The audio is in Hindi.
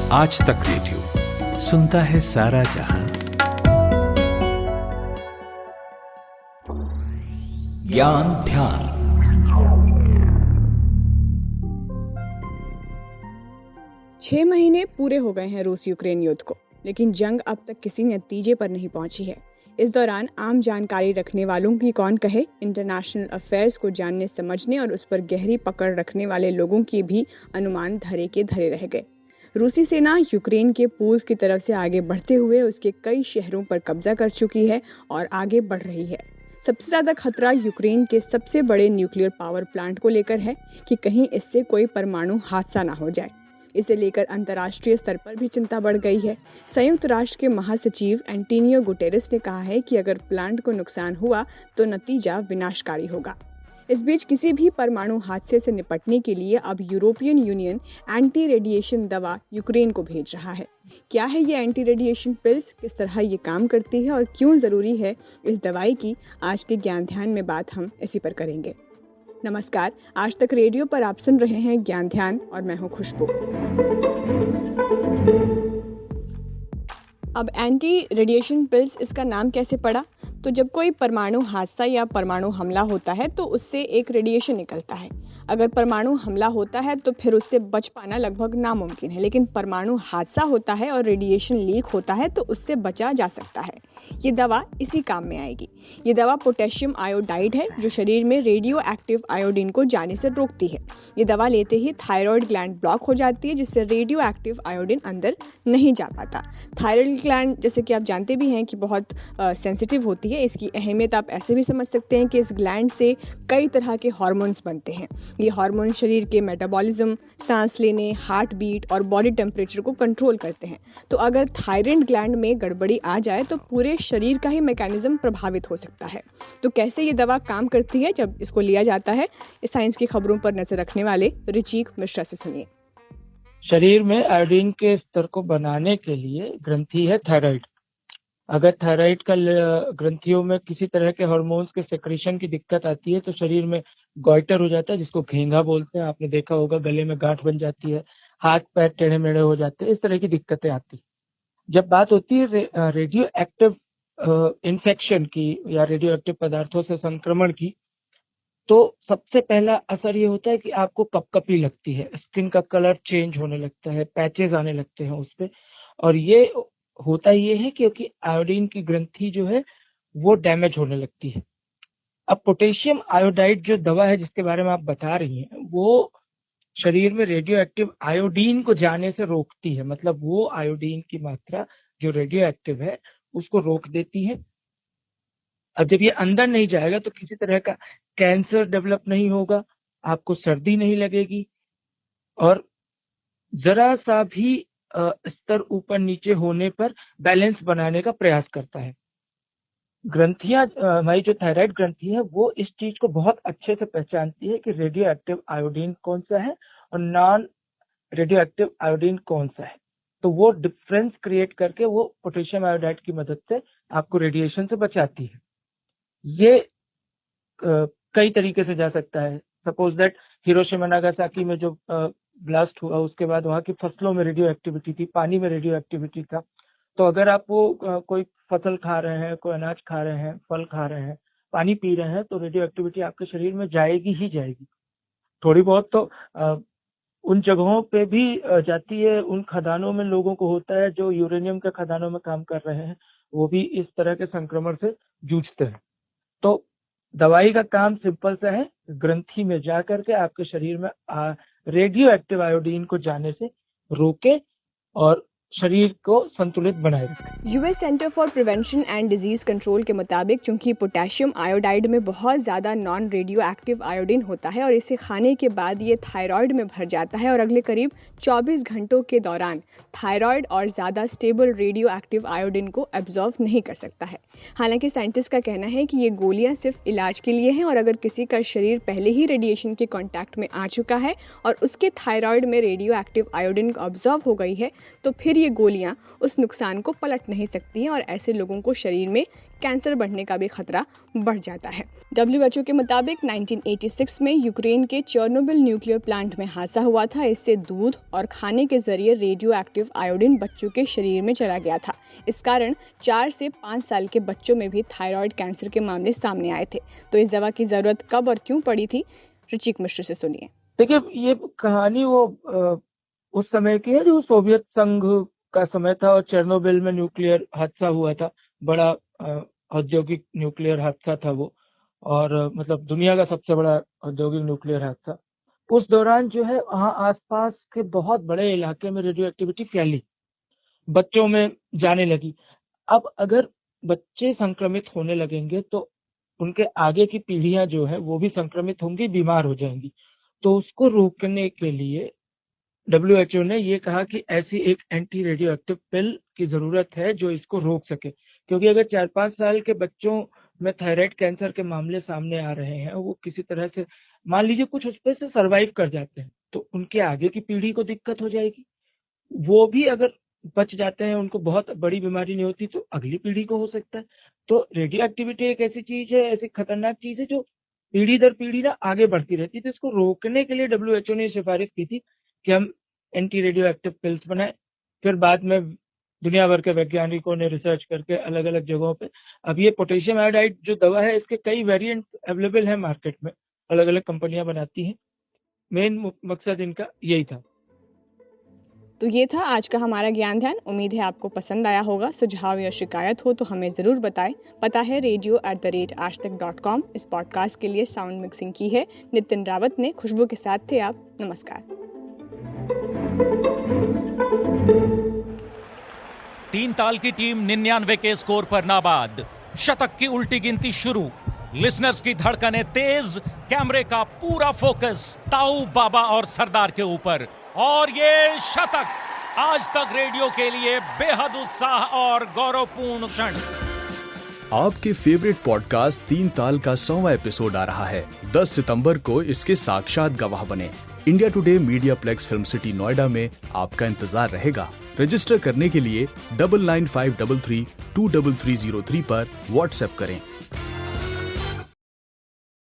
आज तक रेडियो सुनता है सारा जहां। ज्ञान ध्यान। छह महीने पूरे हो गए हैं रूस यूक्रेन युद्ध को, लेकिन जंग अब तक किसी नतीजे पर नहीं पहुंची है। इस दौरान आम जानकारी रखने वालों की कौन कहे, इंटरनेशनल अफेयर्स को जानने समझने और उस पर गहरी पकड़ रखने वाले लोगों के भी अनुमान धरे के धरे रह गए। रूसी सेना यूक्रेन के पूर्व की तरफ से आगे बढ़ते हुए उसके कई शहरों पर कब्जा कर चुकी है और आगे बढ़ रही है। सबसे ज़्यादा खतरा यूक्रेन के सबसे बड़े न्यूक्लियर पावर प्लांट को लेकर है कि कहीं इससे कोई परमाणु हादसा ना हो जाए। इसे लेकर अंतर्राष्ट्रीय स्तर पर भी चिंता बढ़ गई है। संयुक्त राष्ट्र के महासचिव एंटोनियो गुटेरेस ने कहा है कि अगर प्लांट को नुकसान हुआ तो नतीजा विनाशकारी होगा। इस बीच किसी भी परमाणु हादसे से निपटने के लिए अब यूरोपियन यूनियन एंटी रेडिएशन दवा यूक्रेन को भेज रहा है। क्या है ये एंटी रेडिएशन पिल्स, किस तरह ये काम करती है और क्यों ज़रूरी है इस दवाई की, आज के ज्ञान ध्यान में बात हम इसी पर करेंगे। नमस्कार, आज तक रेडियो पर आप सुन रहे हैं ज्ञान ध्यान और मैं हूं खुशबू। अब एंटी रेडिएशन पिल्स, इसका नाम कैसे पड़ा? तो जब कोई परमाणु हादसा या परमाणु हमला होता है तो उससे एक रेडिएशन निकलता है। अगर परमाणु हमला होता है तो फिर उससे बच पाना लगभग नामुमकिन है, लेकिन परमाणु हादसा होता है और रेडिएशन लीक होता है तो उससे बचा जा सकता है। ये दवा इसी काम में आएगी। ये दवा पोटेशियम आयोडाइड है जो शरीर में रेडियो एक्टिव आयोडीन को जाने से रोकती है। ये दवा लेते ही थायराइड ग्लैंड ब्लॉक हो जाती है, जिससे रेडियो एक्टिव आयोडीन अंदर नहीं जा पाता। थायराइड ग्लैंड, जैसे कि आप जानते भी हैं कि बहुत सेंसिटिव होती है। इसकी अहमियत आप ऐसे भी समझ सकते हैं कि इस ग्लैंड से कई तरह के हार्मोन्स बनते हैं। ये हार्मोन शरीर के मेटाबॉलिज्म, सांस लेने, हार्ट बीट और बॉडी टेम्परेचर को कंट्रोल करते हैं। तो अगर थायराइड ग्लैंड में गड़बड़ी आ जाए तो पूरे शरीर का ही मैकेनिज्म प्रभावित हो सकता है। तो कैसे ये दवा काम करती है जब इसको लिया जाता है, इस साइंस की खबरों पर नजर रखने वाले रुचिक मिश्रा से सुनिए। शरीर में आयोडीन के स्तर को बनाने के लिए ग्रंथि है थायराइड। अगर थायराइड का ग्रंथियों में किसी तरह के हार्मोन्स के सेक्रेशन की दिक्कत आती है तो शरीर में गॉइटर हो जाता है, जिसको घेंघा बोलते हैं। आपने देखा होगा, गले में गांठ बन जाती है, हाथ पैर टेढ़े मेढ़े हो जाते हैं, इस तरह की दिक्कतें आती हैं। जब बात होती है रेडियो एक्टिव इन्फेक्शन की या रेडियो एक्टिव पदार्थों से संक्रमण की, तो सबसे पहला असर ये होता है कि आपको कपकपी लगती है, स्किन का कलर चेंज होने लगता है, पैचेस आने लगते हैं उस पे। और ये होता ये है क्योंकि आयोडीन की ग्रंथि जो है वो डैमेज होने लगती है। अब पोटेशियम आयोडाइड जो दवा है जिसके बारे में आप बता रही हैं, वो शरीर में रेडियो एक्टिव आयोडीन को जाने से रोकती है। मतलब वो आयोडीन की मात्रा जो रेडियो एक्टिव है उसको रोक देती है। अब जब ये अंदर नहीं जाएगा तो किसी तरह का कैंसर डेवलप नहीं होगा, आपको सर्दी नहीं लगेगी और जरा सा भी स्तर ऊपर नीचे होने पर बैलेंस बनाने का प्रयास करता है। ग्रंथियां, हमारी जो थायराइड ग्रंथि है वो इस चीज को बहुत अच्छे से पहचानती है कि रेडियो एक्टिव आयोडीन कौन सा है और नॉन रेडियो एक्टिव आयोडीन कौन सा है। तो वो डिफरेंस क्रिएट करके वो पोटेशियम आयोडाइड की मदद से आपको रेडिएशन से बचाती है। ये कई तरीके से जा सकता है। सपोज दैट हिरोशिमा नागासाकी में जो ब्लास्ट हुआ उसके बाद वहां की फसलों में रेडियो एक्टिविटी थी, पानी में रेडियो एक्टिविटी था। तो अगर आप वो कोई फसल खा रहे हैं, कोई अनाज खा रहे हैं, फल खा रहे हैं, पानी पी रहे हैं, तो रेडियो एक्टिविटी आपके शरीर में जाएगी ही जाएगी। थोड़ी बहुत तो उन जगहों पे भी जाती है। उन खदानों में लोगों को होता है जो यूरेनियम के खदानों में काम कर रहे हैं, वो भी इस तरह के संक्रमण से जूझते हैं। तो दवाई का काम सिंपल सा है, ग्रंथि में जा करके आपके शरीर में रेडियो एक्टिव आयोडीन को जाने से रोके और शरीर को संतुलित बनाए रखें। US centre for prevention and disease control के मुताबिक चूंकि पोटेशियम आयोडाइड में बहुत ज़्यादा नॉन रेडियो एक्टिव आयोडीन होता है और इसे खाने के बाद ये थायराइड में भर जाता है और अगले करीब 24 घंटों के दौरान थायराइड और ज़्यादा स्टेबल रेडियो एक्टिव आयोडीन को एब्जॉर्व नहीं कर सकता है। हालांकि साइंटिस्ट का कहना है कि ये गोलियां सिर्फ इलाज के लिए हैं और अगर किसी का शरीर पहले ही रेडिएशन के कॉन्टैक्ट में आ चुका है और उसके थायराइड में रेडियो एक्टिव आयोडीन ऑब्जॉर्व हो गई है तो फिर फिर ये गोलियां उस नुकसान को पलट नहीं सकती हैं और ऐसे लोगों को शरीर में कैंसर बढ़ने का भी खतरा बढ़ जाता है। WHO के मुताबिक 1986 में यूक्रेन के चेर्नोबिल न्यूक्लियर प्लांट में हादसा हुआ था। इससे दूध और खाने के जरिए रेडियो एक्टिव आयोडीन बच्चों के शरीर में चला गया था। इस कारण 4 से 5 साल के बच्चों में भी थायराइड कैंसर के मामले सामने आए थे। तो इस दवा की जरूरत कब और क्यों पड़ी थी, रुचिक मिश्र से सुनिए। देखिए, ये कहानी वो उस समय की है जो सोवियत संघ का समय था और चेर्नोबिल में न्यूक्लियर हादसा हुआ था। बड़ा औद्योगिक न्यूक्लियर हादसा था वो, और मतलब दुनिया का सबसे बड़ा औद्योगिक न्यूक्लियर हादसा। उस दौरान जो है वहाँ आसपास के बहुत बड़े इलाके में रेडियो एक्टिविटी फैली, बच्चों में जाने लगी। अब अगर बच्चे संक्रमित होने लगेंगे तो उनके आगे की पीढ़ियां जो है वो भी संक्रमित होंगी, बीमार हो जाएंगी। तो उसको रोकने के लिए WHO ने ये कहा कि ऐसी एक एंटी रेडियो एक्टिव पिल की जरूरत है जो इसको रोक सके, क्योंकि अगर 4-5 साल के बच्चों में थायराइड कैंसर के मामले सामने आ रहे हैं, वो किसी तरह से मान लीजिए कुछ उस पे से सर्वाइव कर जाते हैं, तो उनके आगे की पीढ़ी को दिक्कत हो जाएगी। वो भी अगर बच जाते हैं, उनको बहुत बड़ी बीमारी नहीं होती, तो अगली पीढ़ी को हो सकता है। तो रेडियो एक्टिविटी एक ऐसी चीज है, ऐसी खतरनाक चीज है जो पीढ़ी दर पीढ़ी ना आगे बढ़ती रहती है। तो इसको रोकने के लिए WHO ने सिफारिश की थी कि हम एंटी रेडियो एक्टिव पिल्स बनाए। फिर बाद में दुनिया भर के वैज्ञानिकों ने रिसर्च करके अलग अलग जगहों पे अब ये पोटेशियम आयोडाइड जो दवा है, इसके कई वेरिएंट अवेलेबल है मार्केट में, अलग अलग कंपनियां बनाती हैं। मेन मकसद इनका यही था। तो ये था आज का हमारा ज्ञान ध्यान। उम्मीद है आपको पसंद आया होगा। सुझाव या शिकायत हो तो हमें ज़रूर बताएं। पता है radio@aajtak.com। इस पॉडकास्ट के लिए साउंड मिक्सिंग की है नितिन रावत ने। खुशबू के साथ थे आप। नमस्कार। 3 ताल की टीम 99 के स्कोर पर नाबाद। शतक की उल्टी गिनती शुरू। लिसनर्स की धड़कनें तेज, कैमरे का पूरा फोकस ताऊ, बाबा और सरदार के ऊपर। और ये शतक आज तक रेडियो के लिए बेहद उत्साह और गौरवपूर्ण क्षण। आपके फेवरेट पॉडकास्ट 3 ताल का 100वां एपिसोड आ रहा है। 10 सितंबर को इसके साक्षात गवाह बने। इंडिया टुडे मीडिया प्लेक्स फिल्म सिटी नोएडा में आपका इंतजार रहेगा। रजिस्टर करने के लिए 9953323303 पर व्हाट्सएप करें।